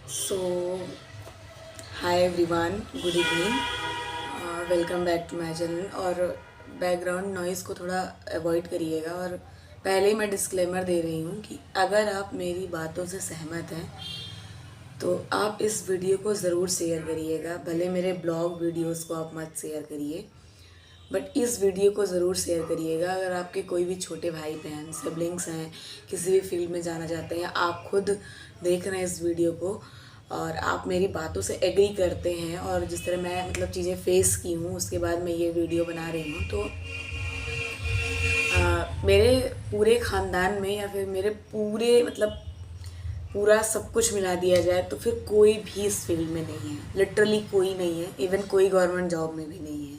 So hi everyone, good evening, welcome back to my channel. और background noise को थोड़ा avoid करिएगा। और पहले ही मैं डिस्क्लेमर दे रही हूँ कि अगर आप मेरी बातों से सहमत हैं तो आप इस वीडियो को ज़रूर शेयर करिएगा। भले मेरे ब्लॉग वीडियोस को आप मत शेयर करिए, बट इस वीडियो को ज़रूर शेयर करिएगा। अगर आपके कोई भी छोटे भाई बहन सिबलिंग्स हैं, किसी भी फील्ड में जाना चाहते हैं, या आप खुद देख रहे हैं इस वीडियो को और आप मेरी बातों से एग्री करते हैं, और जिस तरह मैं चीज़ें फेस की हूँ उसके बाद मैं ये वीडियो बना रही हूँ, तो मेरे पूरे ख़ानदान में या फिर मेरे पूरे पूरा सब कुछ मिला दिया जाए तो फिर कोई भी इस फील्ड में नहीं है। लिटरली कोई नहीं है, इवन कोई गवर्नमेंट जॉब में भी नहीं है।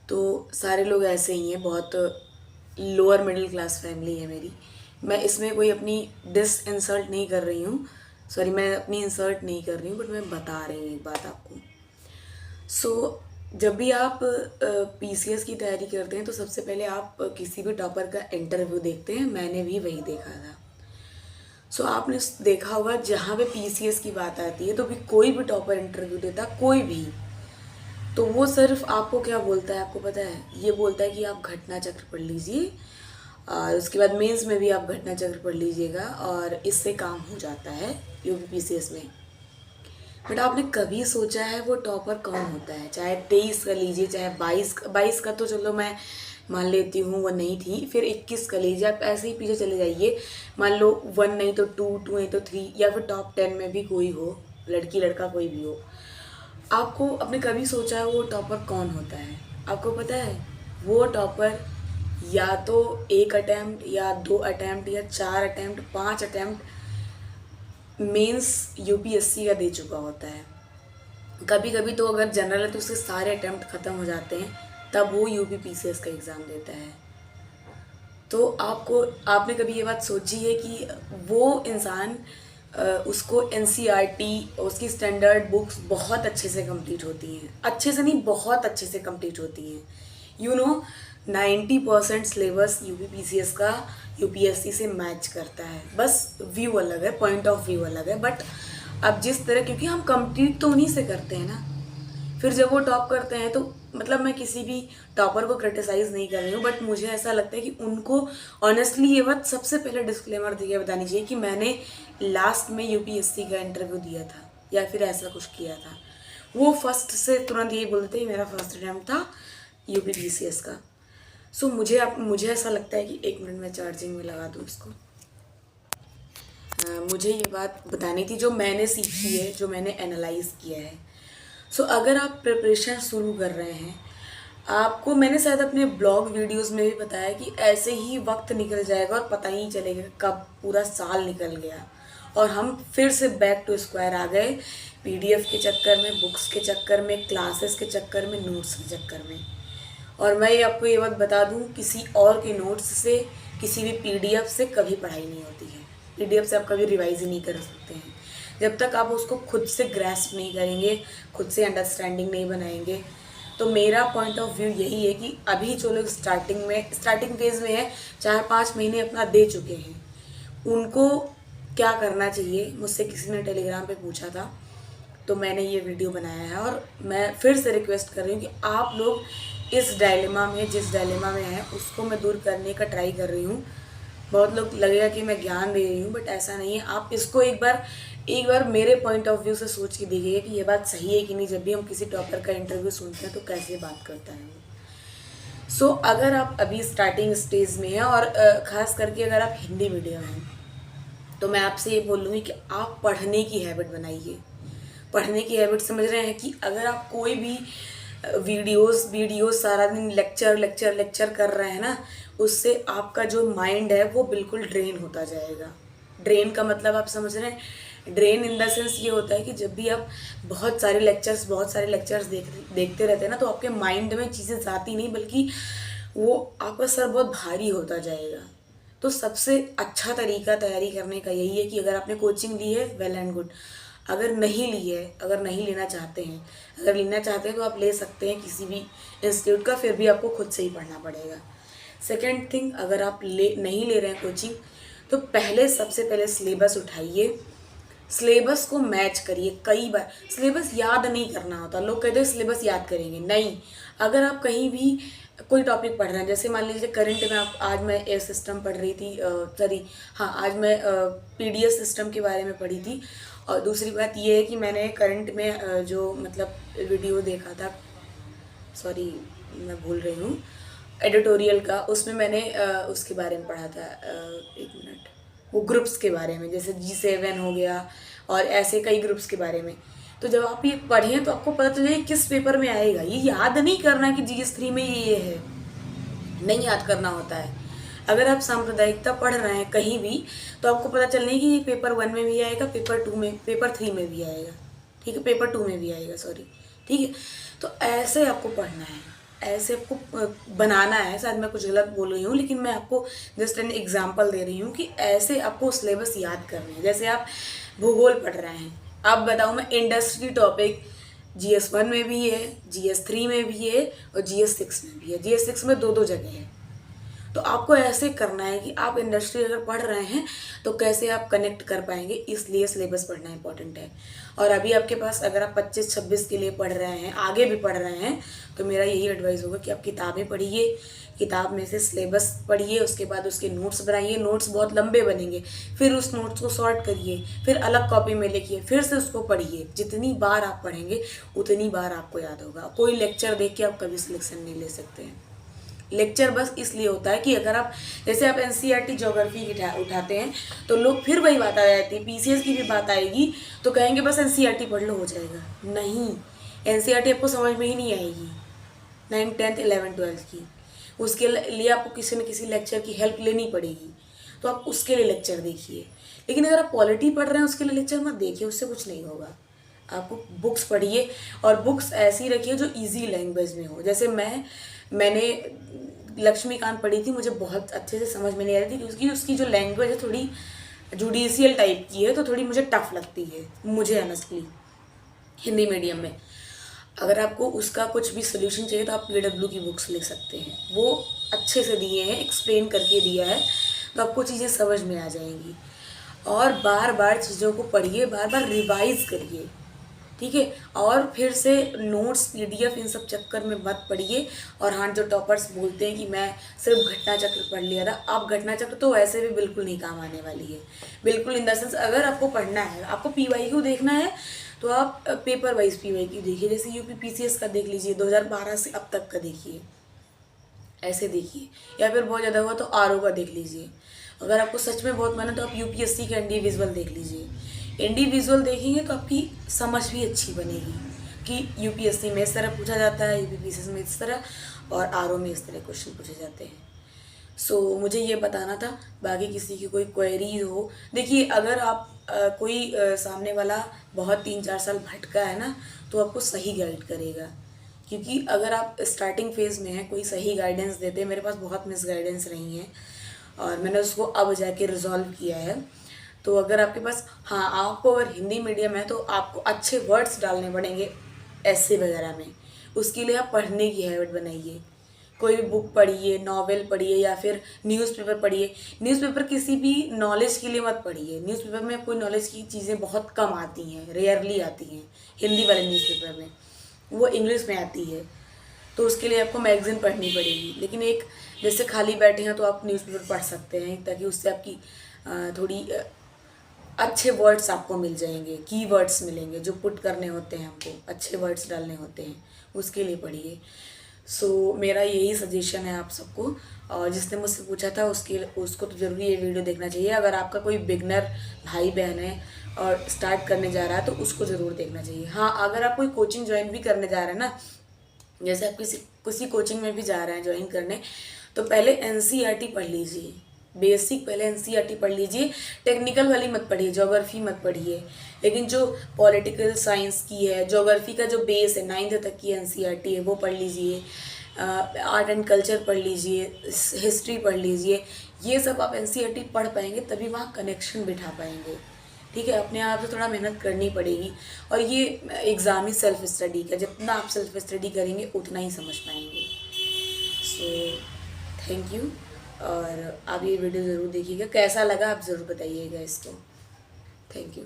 तो सारे लोग ऐसे ही हैं। बहुत लोअर मिडिल क्लास फैमिली है मेरी। मैं इसमें कोई अपनी डिस इंसल्ट नहीं कर रही हूँ, सॉरी, मैं अपनी इंसल्ट नहीं कर रही हूँ, बट मैं बता रही हूँ एक बात आपको। जब भी आप पीसीएस की तैयारी करते हैं तो सबसे पहले आप किसी भी टॉपर का इंटरव्यू देखते हैं। मैंने भी वही देखा था। आपने देखा होगा जहाँ पे पीसीएस की बात आती है तो भी कोई भी टॉपर इंटरव्यू देता, कोई भी, तो वो सिर्फ आपको क्या बोलता है आपको पता है? ये बोलता है कि आप घटना चक्र पढ़ लीजिए, उसके बाद मेंस में भी आप घटना चक्र पढ़ लीजिएगा और इससे काम हो जाता है यूपीपीसीएस में। बट आपने कभी सोचा है वो टॉपर कौन होता है? चाहे 23 का लीजिए, चाहे 22 का तो चलो मैं मान लेती हूँ वो नहीं थी, फिर 21 का लीजिए, आप ऐसे ही पीछे चले जाइए। मान लो 1 नहीं तो 2, 2 नहीं तो 3, या फिर टॉप 10 में भी कोई हो, लड़की लड़का कोई भी हो। आपको आपने कभी सोचा है वो टॉपर कौन होता है? आपको पता है वो टॉपर या तो 1 अटैम्प्ट या 2 अटैम्प्ट या 4 अटैम्प्ट 5 अटैम्प्ट मेंस यूपीएससी का दे चुका होता है। कभी कभी तो अगर जनरल है तो उसके सारे अटैम्प्ट ख़त्म हो जाते हैं, तब वो यूपीपीसीएस का एग्ज़ाम देता है। तो आपने कभी ये बात सोची है कि वो इंसान उसको एनसीईआरटी, उसकी स्टैंडर्ड बुक्स बहुत अच्छे से कंप्लीट होती हैं, अच्छे से नहीं बहुत अच्छे से कंप्लीट होती हैं। 90% सिलेबस यूपीपीसीएस का यूपीएससी से मैच करता है, बस व्यू अलग है, पॉइंट ऑफ व्यू अलग है। बट अब जिस तरह, क्योंकि हम कंप्लीट तो उन्हीं से करते हैं ना, फिर जब वो टॉप करते हैं तो मैं किसी भी टॉपर को क्रिटिसाइज़ नहीं कर रही हूँ, बट मुझे ऐसा लगता है कि उनको ऑनेस्टली ये बात सबसे पहले डिस्क्लेमर देके बतानी चाहिए कि मैंने लास्ट में यूपीएससी का इंटरव्यू दिया था या फिर ऐसा कुछ किया था। वो फर्स्ट से तुरंत यही बोलते हैं मेरा फर्स्ट अटैम्प्ट था यूपीपीसीएस का। मुझे ऐसा लगता है कि 1 मिनट में चार्जिंग में लगा दूँ इसको। मुझे ये बात बतानी थी जो मैंने सीखी है, जो मैंने एनालाइज़ किया है। अगर आप प्रिपरेशन शुरू कर रहे हैं, आपको मैंने शायद अपने ब्लॉग वीडियोस में भी बताया कि ऐसे ही वक्त निकल जाएगा और पता ही नहीं चलेगा कब पूरा साल निकल गया और हम फिर से बैक टू स्क्वायर आ गए, पीडीएफ के चक्कर में, बुक्स के चक्कर में, क्लासेस के चक्कर में, नोट्स के चक्कर में। और मैं आपको ये बात बता दूं, किसी और के नोट्स से, किसी भी पीडीएफ से कभी पढ़ाई नहीं होती है। पीडीएफ से आप कभी रिवाइज ही नहीं कर सकते हैं जब तक आप उसको खुद से ग्रैस्प नहीं करेंगे, खुद से अंडरस्टैंडिंग नहीं बनाएंगे। तो मेरा पॉइंट ऑफ व्यू यही है कि अभी जो लोग स्टार्टिंग फेज में है, 4-5 महीने अपना दे चुके हैं, उनको क्या करना चाहिए? मुझसे किसी ने टेलीग्राम पे पूछा था, तो मैंने ये वीडियो बनाया है और मैं फिर से रिक्वेस्ट कर रही हूँ कि आप लोग इस डायलेमा में, जिस डायलेमा में है, उसको मैं दूर करने का ट्राई कर रही हूँ। बहुत लोग लगेगा कि मैं ज्ञान दे रही हूँ, बट ऐसा नहीं है। आप इसको एक बार मेरे पॉइंट ऑफ व्यू से सोच के देखिए कि ये बात सही है कि नहीं। जब भी हम किसी टॉपर का इंटरव्यू सुनते हैं तो कैसे बात करता है वो। अगर आप अभी स्टार्टिंग स्टेज में हैं और ख़ास करके अगर आप हिंदी मीडियम हैं, तो मैं आपसे ये बोलूँगी कि आप पढ़ने की हैबिट बनाइए। पढ़ने की हैबिट समझ रहे हैं कि अगर आप कोई भी वीडियोस सारा दिन लेक्चर कर रहे हैं ना, उससे आपका जो माइंड है वो बिल्कुल ड्रेन होता जाएगा। ड्रेन का मतलब आप समझ रहे हैं? ड्रेन इन द सेंस ये होता है कि जब भी आप बहुत सारे लेक्चर्स देखते रहते हैं ना, तो आपके माइंड में चीज़ें जाती नहीं, बल्कि वो आपका सर बहुत भारी होता जाएगा। तो सबसे अच्छा तरीका तैयारी करने का यही है कि अगर आपने कोचिंग ली है, वेल एंड गुड। अगर नहीं ली है, अगर नहीं लेना चाहते हैं, अगर लेना चाहते हैं तो आप ले सकते हैं किसी भी इंस्टीट्यूट का, फिर भी आपको खुद से ही पढ़ना पड़ेगा। सेकेंड थिंग, अगर आप नहीं ले रहे हैं कोचिंग, तो सबसे पहले सिलेबस उठाइए, सिलेबस को मैच करिए। कई बार सिलेबस याद नहीं करना होता, लोग कहते हैं सिलेबस याद करेंगे, नहीं। अगर आप कहीं भी कोई टॉपिक पढ़ रहे हैं, जैसे मान लीजिए करंट में आप, आज मैं एयर सिस्टम पढ़ रही थी, सॉरी हाँ, आज मैं पीडीएस सिस्टम के बारे में पढ़ी थी। और दूसरी बात ये है कि मैंने करंट में जो मतलब वीडियो देखा था, सॉरी मैं भूल रही हूँ, एडिटोरियल का, उसमें मैंने उसके बारे में पढ़ा था, एक मिनट, वो ग्रुप्स के बारे में, जैसे G7 हो गया और ऐसे कई ग्रुप्स के बारे में। तो जब आप ये पढ़ें तो आपको पता चले किस पेपर में आएगा। ये याद नहीं करना कि GS3 में ये है, नहीं याद करना होता है। अगर आप सांप्रदायिकता पढ़ रहे हैं कहीं भी, तो आपको पता चलना कि ये पेपर 1 में भी आएगा, पेपर 2 में, पेपर 3 में भी आएगा, ठीक है, पेपर 2 में भी आएगा, सॉरी, ठीक है। तो ऐसे आपको पढ़ना है, ऐसे आपको बनाना है। शायद मैं कुछ गलत बोल रही हूँ, लेकिन मैं आपको जस्ट एन एग्जाम्पल दे रही हूँ कि ऐसे आपको सिलेबस याद करना है। जैसे आप भूगोल पढ़ रहे हैं, आप बताओ, मैं इंडस्ट्री टॉपिक GS1 में भी है, GS3 में भी है और GS6 में भी है। GS6 में 2-2 जगह है। तो आपको ऐसे करना है कि आप इंडस्ट्री अगर पढ़ रहे हैं तो कैसे आप कनेक्ट कर पाएंगे, इसलिए सिलेबस पढ़ना इंपॉर्टेंट है। और अभी आपके पास, अगर आप 25-26 के लिए पढ़ रहे हैं, आगे भी पढ़ रहे हैं, तो मेरा यही एडवाइस होगा कि आप किताबें पढ़िए, किताब में से सिलेबस पढ़िए, उसके बाद उसके नोट्स बनाइए। नोट्स बहुत लंबे बनेंगे, फिर उस नोट्स को सॉर्ट करिए, फिर अलग कॉपी में लिखिए, फिर से उसको पढ़िए। जितनी बार आप पढ़ेंगे उतनी बार आपको याद होगा। कोई लेक्चर देख के आप कभी सिलेक्शन नहीं ले सकते हैं। लेक्चर बस इसलिए होता है कि अगर आप, जैसे आप NCERT ज्योग्राफी उठाते हैं, तो लोग फिर वही बात आ जाती है, PCS की भी बात आएगी तो कहेंगे बस NCERT पढ़ लो हो जाएगा। नहीं, NCERT आपको समझ में ही नहीं आएगी 9th 10th 11th 12th की। उसके लिए आपको किसी न किसी लेक्चर की हेल्प लेनी पड़ेगी, तो आप उसके लिए लेक्चर देखिए। लेकिन अगर आप पॉलिटी पढ़ रहे हैं उसके लिए लेक्चर मत देखिए, उससे कुछ नहीं होगा। आपको बुक्स पढ़िए, और बुक्स ऐसी रखिए जो इजी लैंग्वेज में हो। जैसे मैंने लक्ष्मीकांत पढ़ी थी, मुझे बहुत अच्छे से समझ में नहीं आ रही थी, क्योंकि उसकी जो लैंग्वेज है थोड़ी जुडिशियल टाइप की है, तो थोड़ी मुझे टफ लगती है, मुझे ऑनेस्टली, हिंदी मीडियम में। अगर आपको उसका कुछ भी सोल्यूशन चाहिए तो आप PW की बुक्स लिख सकते हैं, वो अच्छे से दिए हैं, एक्सप्लेन करके दिया है, तो आपको चीज़ें समझ में आ जाएंगी। और बार बार चीज़ों को पढ़िए, बार बार रिवाइज करिए, ठीक है। और फिर से नोट्स, PDF, इन सब चक्कर में मत पढ़िए। और हाँ, जो टॉपर्स बोलते हैं कि मैं सिर्फ घटना चक्र पढ़ लिया था, आप घटना चक्र तो वैसे भी बिल्कुल नहीं काम आने वाली है, बिल्कुल। इन द सेंस, अगर आपको पढ़ना है, आपको PYQ देखना है, तो आप पेपर वाइज PYQ देखिए। जैसे UP PCS का देख लीजिए, 2012 से अब तक का देखिए, ऐसे देखिए। या फिर बहुत ज़्यादा हुआ तो RO का देख लीजिए। अगर आपको सच में बहुत मन है तो आप UPSC का इंडिविजुअल देख लीजिए। इंडिविजुअल देखेंगे तो आपकी समझ भी अच्छी बनेगी कि UPSC में इस तरह पूछा जाता है, UP PCS में इस तरह, और RO में इस तरह क्वेश्चन पूछे जाते हैं। मुझे ये बताना था। बाकी किसी की कोई क्वेरी हो, देखिए अगर आप कोई सामने वाला बहुत 3-4 साल भटका है ना, तो आपको सही गाइड करेगा। क्योंकि अगर आप स्टार्टिंग फेज़ में हैं, कोई सही गाइडेंस देते हैं, मेरे पास बहुत मिस गाइडेंस रही हैं और मैंने उसको अब जाके रिजॉल्व किया है। तो अगर आपके पास, हाँ, आपको अगर हिंदी मीडियम है तो आपको अच्छे वर्ड्स डालने पड़ेंगे ऐसे वगैरह में। उसके लिए आप पढ़ने की हैबिट बनाइए। कोई भी बुक पढ़िए, नॉवेल पढ़िए, या फिर न्यूज़पेपर पढ़िए। न्यूज़पेपर किसी भी नॉलेज के लिए मत पढ़िए। न्यूज़पेपर में कोई नॉलेज की चीज़ें बहुत कम आती हैं, रेयरली आती हैं हिंदी वाले न्यूज़पेपर में, वो इंग्लिश में आती है। तो उसके लिए आपको मैगज़ीन पढ़नी पड़ेगी। लेकिन एक, जैसे खाली बैठे हैं तो आप न्यूज़पेपर पढ़ सकते हैं, ताकि उससे आपकी थोड़ी अच्छे वर्ड्स आपको मिल जाएंगे, की वर्ड्स मिलेंगे जो पुट करने होते हैं, हमको अच्छे वर्ड्स डालने होते हैं, उसके लिए पढ़िए। मेरा यही सजेशन है आप सबको। और जिसने मुझसे पूछा था उसको तो ज़रूरी ये वीडियो देखना चाहिए। अगर आपका कोई बिगनर भाई बहन है और स्टार्ट करने जा रहा है तो उसको ज़रूर देखना चाहिए। हाँ, अगर आप कोई कोचिंग ज्वाइन भी करने जा रहे हैं ना, जैसे आप किसी कोचिंग में भी जा रहे हैं ज्वाइन करने, तो पहले NCERT पढ़ लीजिए, बेसिक पहले NCERT पढ़ लीजिए। टेक्निकल वाली मत पढ़िए, ज्योग्राफी मत पढ़िए। लेकिन जो पॉलिटिकल साइंस की है, ज्योग्राफी का जो बेस है 9th तक की NCERT है, वो पढ़ लीजिए। आर्ट एंड कल्चर पढ़ लीजिए, हिस्ट्री पढ़ लीजिए। ये सब आप NCERT पढ़ पाएंगे तभी वहाँ कनेक्शन बिठा पाएंगे, ठीक है। अपने आप से थोड़ा मेहनत करनी पड़ेगी। और ये एग्ज़ाम ही सेल्फ स्टडी का, जितना आप सेल्फ स्टडी करेंगे उतना ही समझ पाएंगे। Thank you. और आप ये वीडियो ज़रूर देखिएगा, कैसा लगा आप ज़रूर बताइएगा इसको। Thank you.